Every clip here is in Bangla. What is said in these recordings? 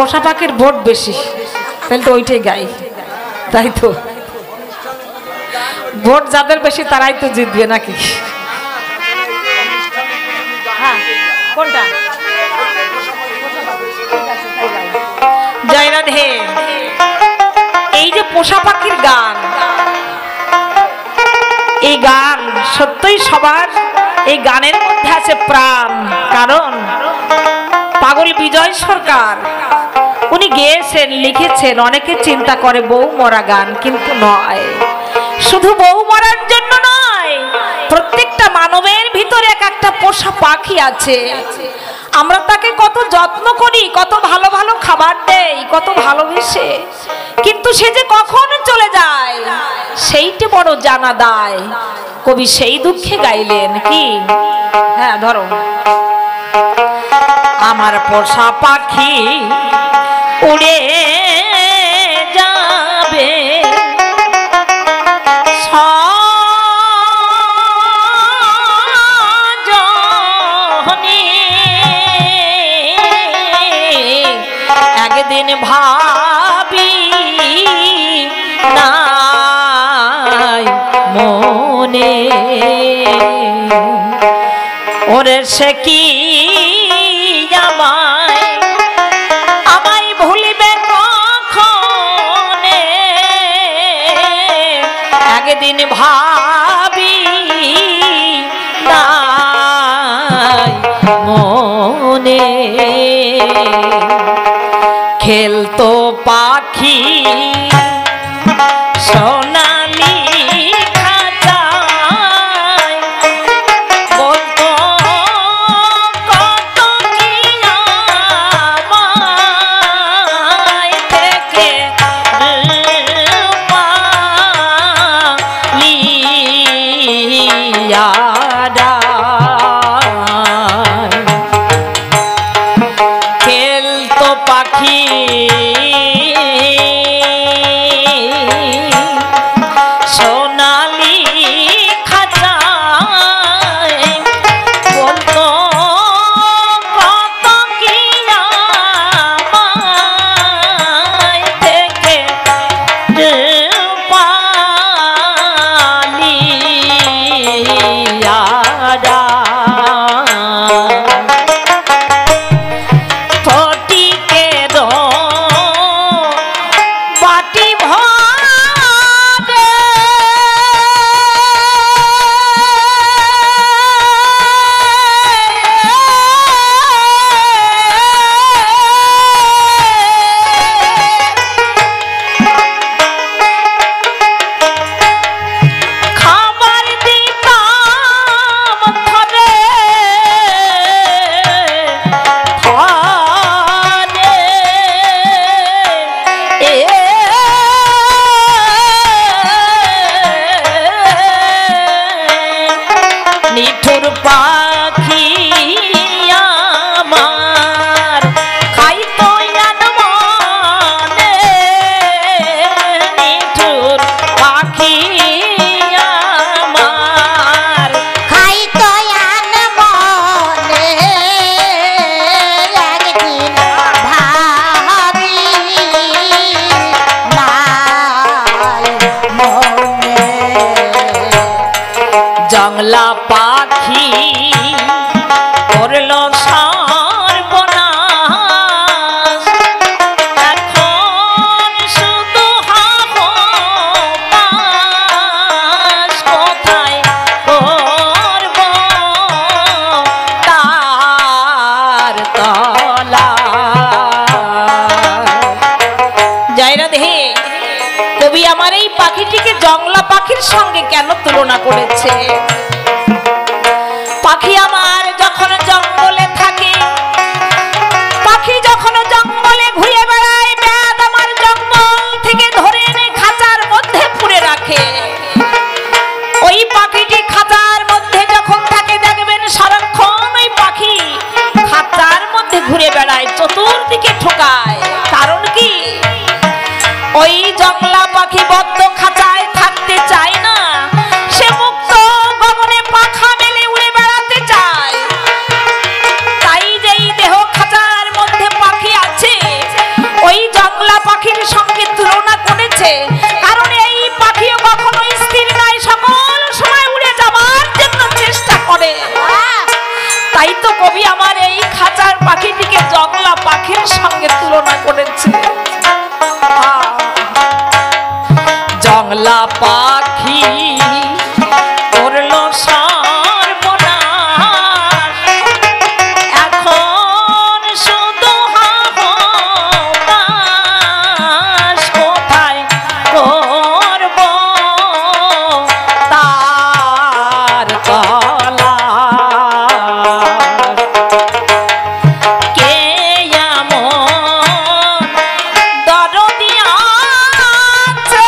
পোষা পাখির ভোট বেশি, তাহলে তো ওইটাই গাই, তাই তো ভোট যাদের বেশি তারাই তো জিতবে নাকি? হ্যাঁ কোনটা? জয় রাধে। এই যে পোষা পাখির গান, এই গান সত্যই সবার এই গানের মধ্যে আছে প্রাণ। কারণ পাগল বিজয় সরকার উনি গেয়েছেন, লিখেছেন, অনেকে চিন্তা করে বউ মরা গান, কিন্তু নয়, শুধু বউ মরার জন্য নয়, প্রত্যেকটা মানবের ভিতরে এক একটা পোষা পাখি আছে। আমরা তাকে কত যত্ন করি, কত ভালো ভালো খাবার দেই, কত ভালোবেসে, কিন্তু সে যে কখন চলে যায় সেইটা বড় জানা দায়। কবি সেই দুঃখে গাইলেন কি? হ্যাঁ ধরো। আমার পোষা পাখি উড়ে যাবে, একদিন ভাবি নাই মনে, ওরে সে কি আমায় ভুলিবে কখনে, একদিন ভাবি নাই মনে। খেলতো পাখি সোনালি খাঁচায়, বলতো কত কি আমায় থেকে পালিয়া খেলতো পাখি সোনালি খাঁচায়, বলতো কত কি আমায় থেকে পালিয়া নিঠুর পাখি আমার খাইতো মনে, নিঠুর পাখি আমার খাইতো মনে, একদিন ভাবি নাই মনে। জংলা পাখি করলো সর্বনাশ, এখন শুধু হাবভাস, কোথায় করব তার তলা। জয় রাধে। কবি আমার এই পাখিটিকে জংলা পাখির সঙ্গে কেন তুলনা করেছে? পাখি আমার যখন জঙ্গলে থাকে, পাখি যখন জঙ্গলে ঘুরে বেড়ায়, ব্যাদ আমার জঙ্গল থেকে ধরে এনে খাঁচার মধ্যে পুরে রাখে। ওই পাখিটি খাঁচার মধ্যে যখন থাকে দেখবেন সারাক্ষণ ওই পাখি খাঁচার মধ্যে ঘুরে বেড়ায়, চতুর্দিকে ঠোকায়। কারণ কি? ওই জংলা পাখি বদ্ধ খাঁচায় থাকতে চায় না, সে মুক্ত গগনে পাখা মেলে উড়ে বেড়াতে চায়। তাই যেই দেহ খাঁচার মধ্যে পাখি আছে তুলনা করেছে। জংলা পাখি করলো সর্বনাশ, এখন শুধু হাহাকার, কোথায় করব তার তলাশ। কে এমন দরদি আছে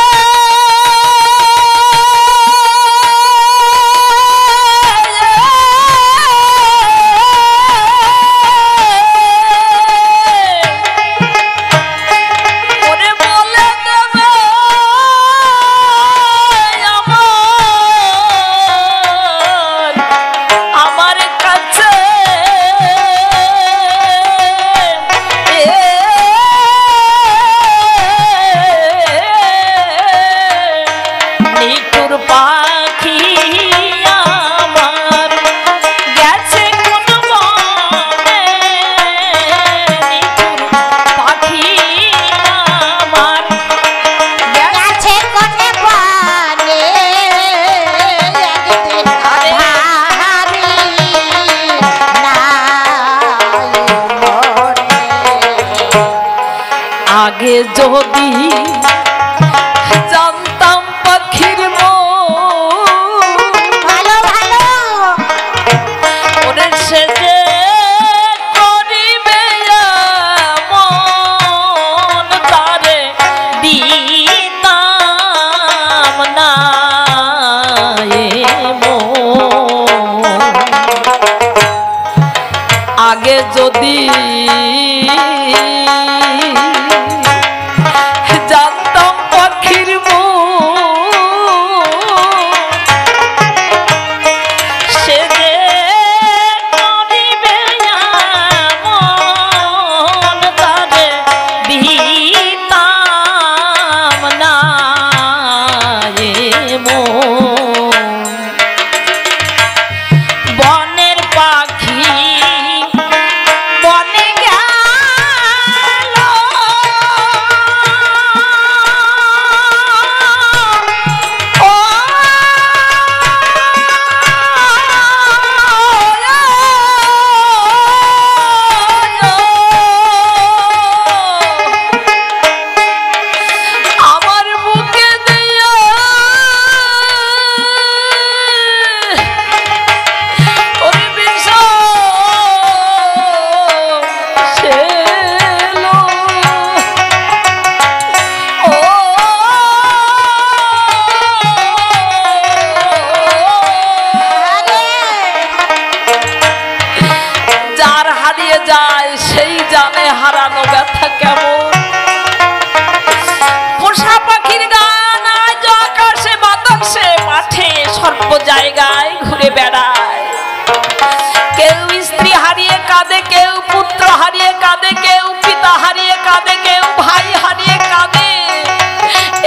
ওরে বলে দেবে আমার কাছে নিঠুর পাখি আমার গেছে কোন বনে, নিঠুর পাখি আমার গেছে কোনে বনে, একদিন ভারী নাই মনে। আগে যদি জানতাম পাখির ভালো ভালো ওরে সে যে করিবে মন তারে দিতাম না এ মন। আগে যদি জানতাম পাখির সে যে করিবে মন তারে দিতাম না এ মন। বনের পাখি বনে গেল, ও আমার বুকে দিয়া ওরে বিষম ছেলো, ও যার হারিয়ে যায় সেই জানে হারানো ব্যথা কেমন। পোষা পাখির গান আজ আকাশে বাতাসে মাঠে সর্ব জায়গায় ঘুরে বেড়ায়। কেউ স্ত্রী হারিয়ে কাঁদে, কেউ পুত্র হারিয়ে কাঁদে, কেউ পিতা হারিয়ে কাঁদে, কেউ ভাই হারিয়ে কাঁদে।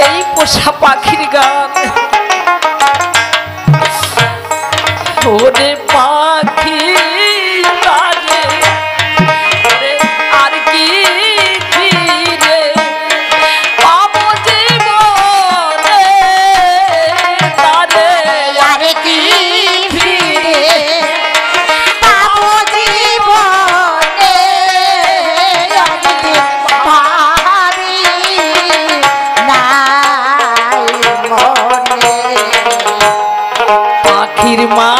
এই পোষা পাখির গান। ওরে পাখি কাজে ওরে আর কি ফিরে পাবো জীবনে তারে আর কি ফিরে পাবো জীবনে, একদিন ভারী নাই মনে। পাখির মা